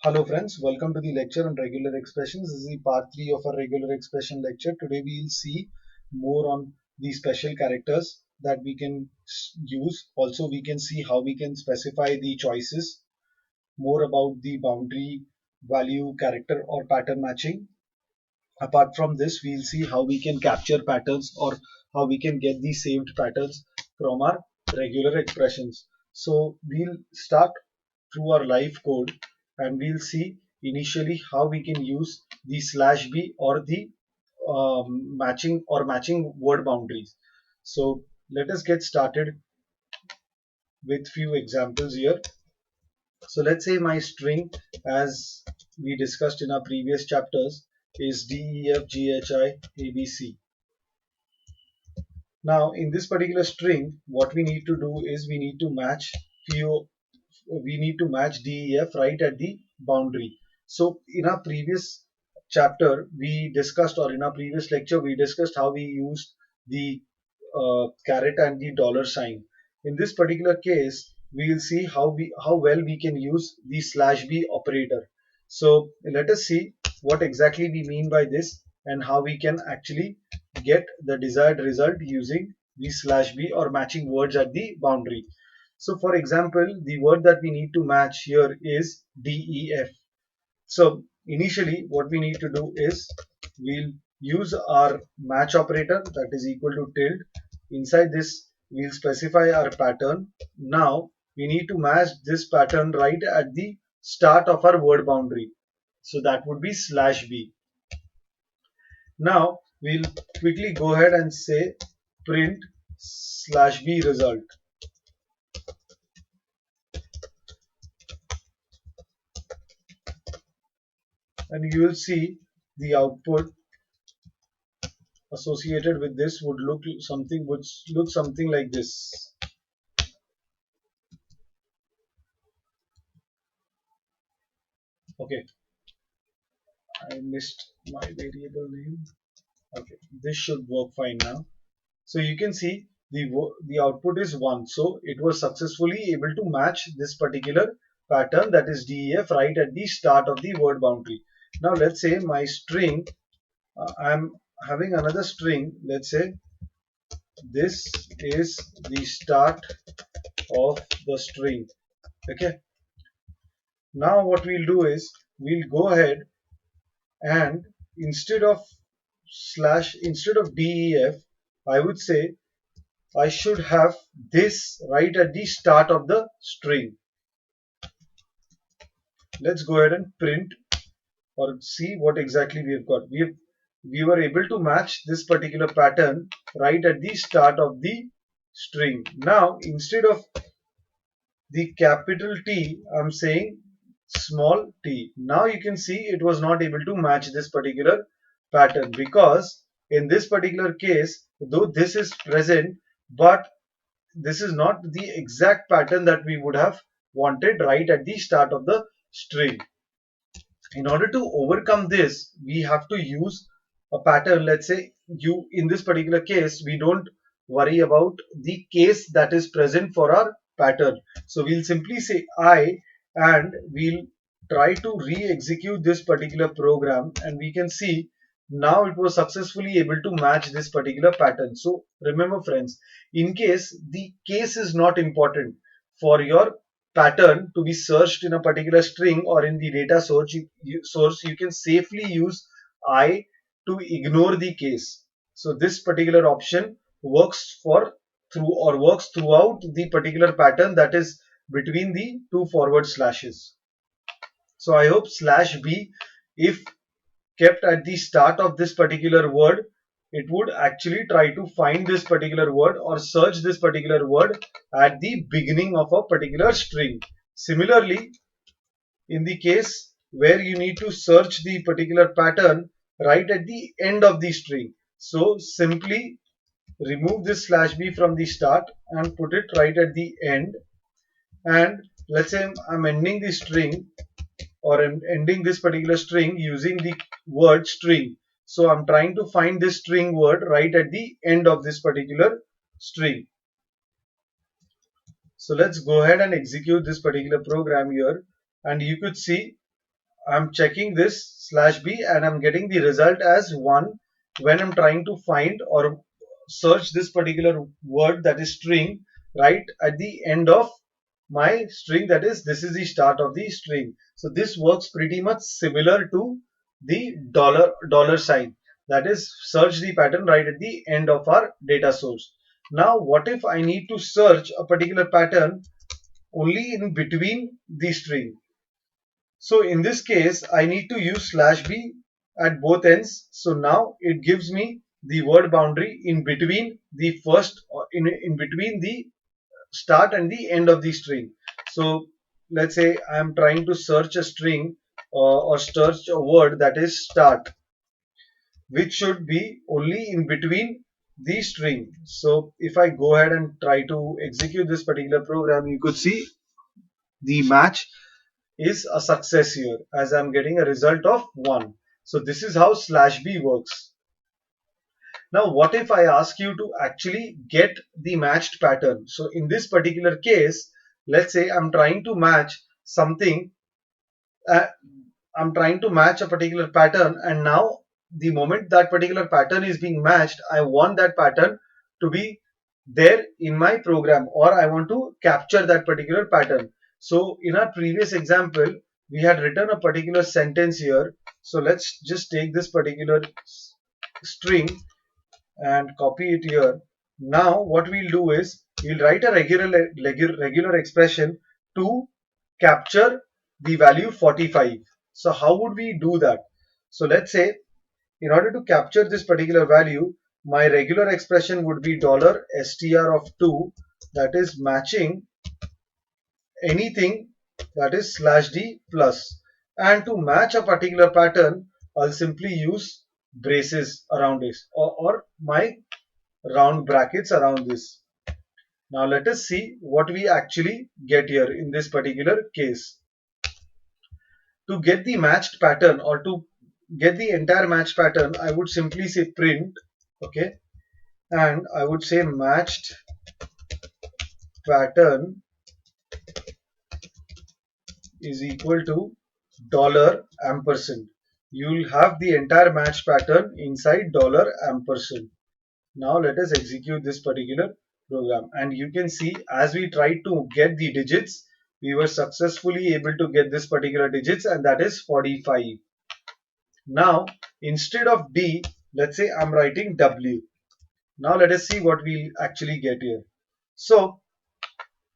Hello friends, welcome to the lecture on regular expressions. This is the part 3 of our regular expression lecture. Today we will see more on the special characters that we can use. Also we can see how we can specify the choices, more about the boundary value character or pattern matching. Apart from this, we'll see how we can capture patterns or how we can get the saved patterns from our regular expressions. So we'll start through our live code and we'll see initially how we can use the slash b or the matching word boundaries. So let us get started with few examples here. So let's say my string, as we discussed in our previous chapters, is D E F G H I A B C. Now in this particular string, what we need to do is we need to match DEF right at the boundary. So in our previous chapter, we discussed, or in our previous lecture, we discussed how we used the caret and the dollar sign. In this particular case, we will see how well we can use the slash b operator. So let us see what exactly we mean by this and how we can actually get the desired result using the slash b or matching words at the boundary. So for example, the word that we need to match here is DEF. So initially what we need to do is we'll use our match operator, that is equal to tilde. Inside this we'll specify our pattern. Now we need to match this pattern right at the start of our word boundary. So that would be slash b. Now we'll quickly go ahead and say print slash b result. And you will see the output associated with this would look something like this. Okay, I missed my variable name. Okay, this should work fine now. So you can see the output is 1. So it was successfully able to match this particular pattern, that is DEF, right at the start of the word boundary. Now let's say my string, I'm having another string. Let's say this is the start of the string. Okay, now what we'll do is we'll go ahead and instead of def, I would say I should have this right at the start of the string. Let's go ahead and print or see what exactly we have got. We were able to match this particular pattern right at the start of the string. Now instead of the capital T, I'm saying small t. Now you can see it was not able to match this particular pattern, because in this particular case, though this is present, but this is not the exact pattern that we would have wanted right at the start of the string. In order to overcome this, we have to use a pattern. Let's say in this particular case, we don't worry about the case that is present for our pattern. So we'll simply say I, and we'll try to re-execute this particular program, and we can see now it was successfully able to match this particular pattern. So remember friends, in case the case is not important for your pattern to be searched in a particular string or in the data source, you can safely use I to ignore the case. So this particular option works throughout the particular pattern that is between the two forward slashes. So I hope slash b, if kept at the start of this particular word, it would actually try to find this particular word or search this particular word at the beginning of a particular string. Similarly, in the case where you need to search the particular pattern right at the end of the string, so simply remove this slash b from the start and put it right at the end. And let's say I'm ending the string, or I'm ending this particular string using the word string. So I'm trying to find this string word right at the end of this particular string. So let's go ahead and execute this particular program here, and you could see I'm checking this slash b and I'm getting the result as 1 when I'm trying to find or search this particular word, that is string, right at the end of my string, that is this is the start of the string. So this works pretty much similar to the dollar sign, that is search the pattern right at the end of our data source. Now what if I need to search a particular pattern only in between the string? So in this case, I need to use slash b at both ends. So now it gives me the word boundary in between the first, or in between the start and the end of the string. So let's say I am trying to search a string or search a word that is start, which should be only in between the string. So if I go ahead and try to execute this particular program, you could see the match is a success here as I'm getting a result of 1. So this is how slash b works. Now what if I ask you to actually get the matched pattern? So in this particular case, let's say I'm trying to match something, uh, I'm trying to match a particular pattern, and now the moment that particular pattern is being matched, I want that pattern to be there in my program, or I want to capture that particular pattern. So in our previous example, we had written a particular sentence here. So let's just take this particular string and copy it here. Now what we'll do is we'll write a regular expression to capture the value 45. So how would we do that? So let's say in order to capture this particular value, my regular expression would be $str of 2, that is matching anything that is slash d plus. And to match a particular pattern, I'll simply use braces around this, or my round brackets around this. Now let us see what we actually get here in this particular case. To get the matched pattern, or to get the entire matched pattern, I would simply say print, okay, and I would say matched pattern is equal to dollar ampersand. You'll have the entire matched pattern inside dollar ampersand. Now let us execute this particular program, and you can see as we tried to get the digits, we were successfully able to get this particular digits, and that is 45. Now instead of D, let's say I'm writing W. Now let us see what we actually get here. So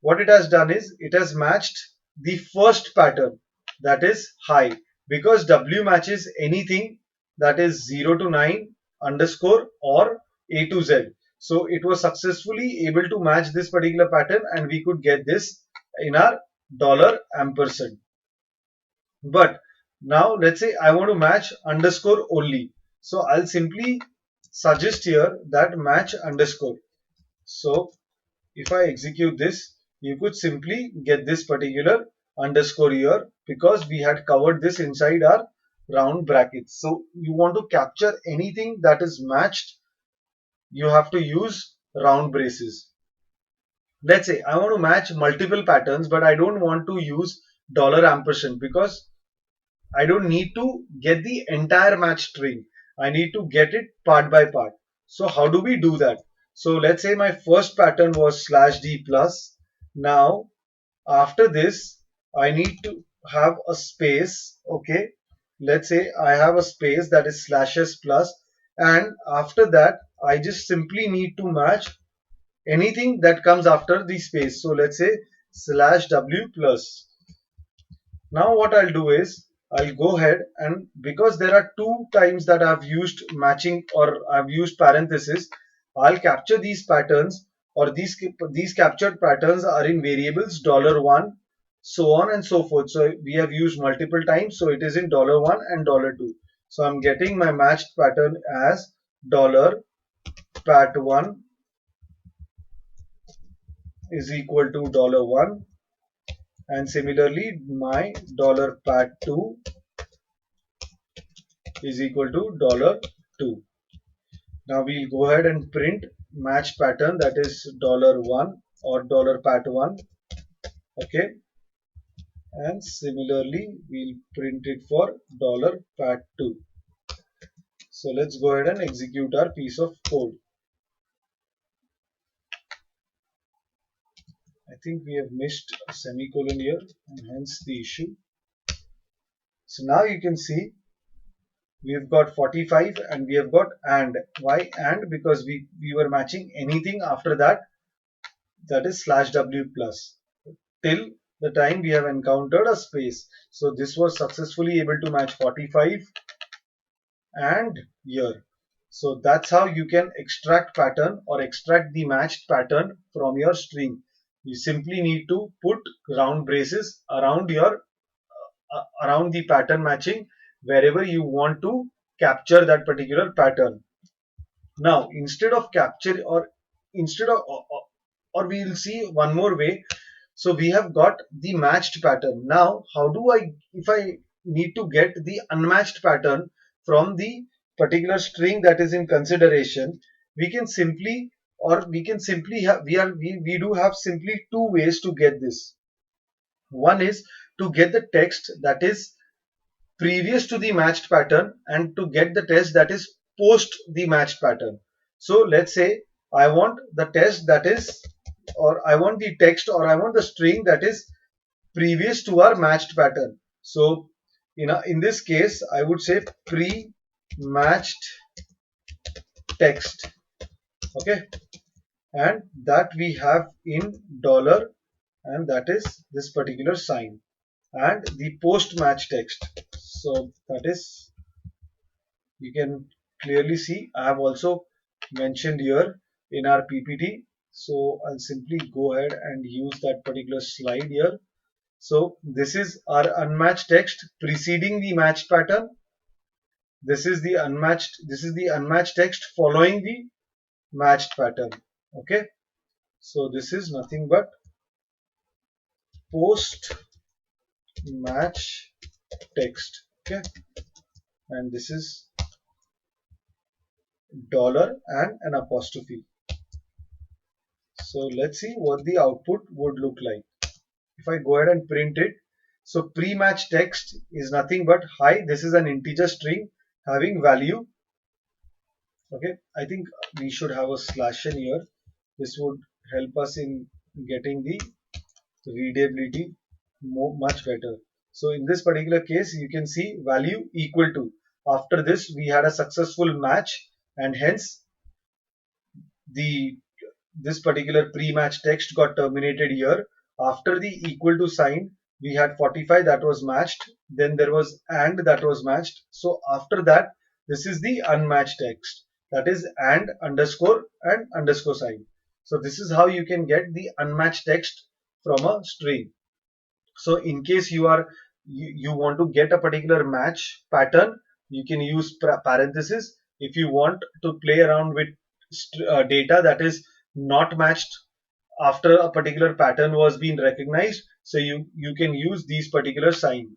what it has done is it has matched the first pattern, that is high, because W matches anything that is 0 to 9 underscore or A to Z. So it was successfully able to match this particular pattern, and we could get this in our dollar ampersand. But now let's say I want to match underscore only. So I'll simply suggest here that match underscore. So if I execute this, you could simply get this particular underscore here, because we had covered this inside our round brackets. So you want to capture anything that is matched, you have to use round braces. Let's say I want to match multiple patterns, but I don't want to use dollar ampersand, because I don't need to get the entire match string. I need to get it part by part. So how do we do that? So let's say my first pattern was slash d plus. Now after this, I need to have a space. Okay. Let's say I have a space that is slash s plus. And after that, I just simply need to match anything that comes after the space. So let's say slash w plus. Now what I'll do is I'll go ahead, and because there are two times that I've used matching or I've used parenthesis, I'll capture these patterns, or these captured patterns are in variables $1, so on and so forth. So we have used multiple times, so it is in $1 and $2. So I'm getting my matched pattern as dollar pat1 is equal to $1, and similarly my dollar pat2 is equal to $2. Now we'll go ahead and print match pattern, that is $1 or $pat1. Okay. and similarly we'll print it for $pat2. So let's go ahead and execute our piece of code. I think we have missed a semicolon here and hence the issue. So now you can see we've got 45 and we have got and. Why and? Because we were matching anything after that, that is /w plus, till the time we have encountered a space. So this was successfully able to match 45 and year. So that's how you can extract pattern or extract the matched pattern from your string. You simply need to put round braces around your around the pattern matching wherever you want to capture that particular pattern. Now instead of capture or instead of or we'll see one more way. So we have got the matched pattern. Now how do I, if I need to get the unmatched pattern from the particular string that is in consideration, we can simply have we do have simply two ways to get this. One is to get the text that is previous to the matched pattern and to get the test that is post the matched pattern. So let's say I want the test that is, or I want the text, or I want the string that is previous to our matched pattern. So in this case I would say pre-matched text. Okay, and that we have in dollar, and that is this particular sign, and the post match text. So that is, you can clearly see I have also mentioned here in our PPT. So I'll simply go ahead and use that particular slide here. So this is our unmatched text preceding the matched pattern. This is the unmatched text following the matched pattern. Okay, so this is nothing but post match text. Okay, and this is dollar and an apostrophe. So let's see what the output would look like if I go ahead and print it. So pre-match text is nothing but hi, this is an integer string having value. Okay, I think we should have a slash in here. This would help us in getting the readability much better. So in this particular case, you can see value equal to. After this, we had a successful match, and hence the this particular pre-match text got terminated here. After the equal to sign, we had 45 that was matched. Then there was and that was matched. So after that, this is the unmatched text. That is and underscore sign. So this is how you can get the unmatched text from a string. So in case you want to get a particular match pattern, you can use parenthesis. If you want to play around with data that is not matched after a particular pattern was being recognized, so you can use these particular sign,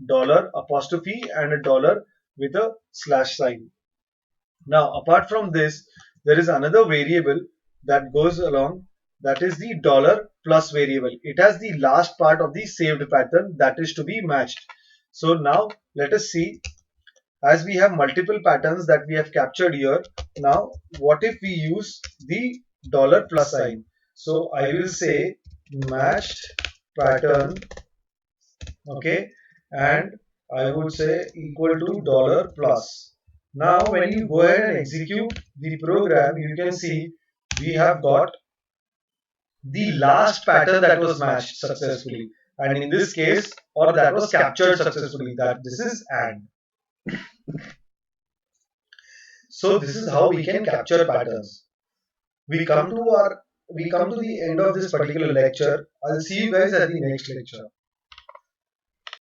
dollar apostrophe and a dollar with a slash sign. Now apart from this, there is another variable that goes along, that is the dollar plus variable. It has the last part of the saved pattern that is to be matched. So now let us see, as we have multiple patterns that we have captured here. Now what if we use the dollar plus sign? So I will say matched pattern, okay, and I would say equal to dollar plus. Now when you go ahead and execute the program, you can see we have got the last pattern that was matched successfully, and in this case, or that was captured successfully, that this is and. So this is how we can capture patterns. We come to the end of this particular lecture. I'll see you guys at the next lecture.